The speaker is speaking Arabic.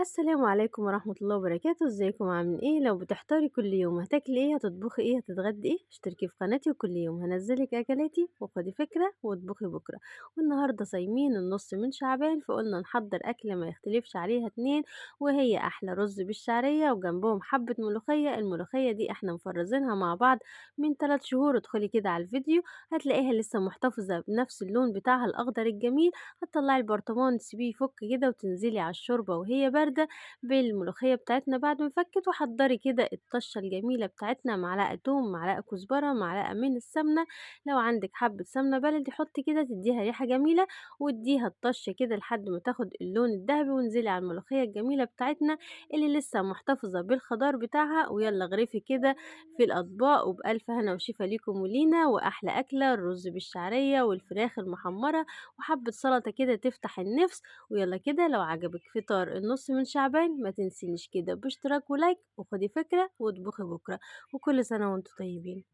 السلام عليكم ورحمة الله وبركاته، ازيكم عاملين ايه؟ لو بتحتاري كل يوم هتاكلي ايه، هتطبخي ايه، هتتغدي ايه، اشتركي في قناتي وكل يوم هنزلك اكلاتي وخدي فكرة واطبخي بكرة. والنهاردة صايمين النص من شعبان، فقلنا نحضر أكلة ما يختلفش عليها اتنين، وهي أحلى رز بالشعرية وجنبهم حبة ملوخية. الملوخية دي احنا مفرزينها مع بعض من 3 شهور، ادخلي كده على الفيديو هتلاقيها لسه محتفظة بنفس اللون بتاعها الأخضر الجميل. هتطلعي البرطمان تسيبيه يفك كده وتنزلي على الشوربة وهي باردة بالملوخية بتاعتنا بعد ما فكت، وحضّري كده الطشة الجميلة بتاعتنا، معلقة توم، معلقة كزبرة، معلقة من السمنة. لو عندِك حبّة سمنة بلدي حُطّي كده تدّيها ريحة جميلة، وادّيها الطشة كده لحد ما تاخد اللون الدهبي، وانزلي على الملوخية الجميلة بتاعتنا اللي لسه محتفظة بالخضار بتاعها، ويالّا اغرفي كده في الأطباق وبألف هنا وشفا ليكم ولينا. وأحلى أكلة الرز بالشعرية والفراخ المحمّرة وحبّة سلطة كده تفتح النِفس. ويلا كده لو عجبك فطار النص من شعبان ما تنسينيش كده باشتراك ولايك وخدي فكرة واطبخي بكرة، وكل سنة وانتم طيبين.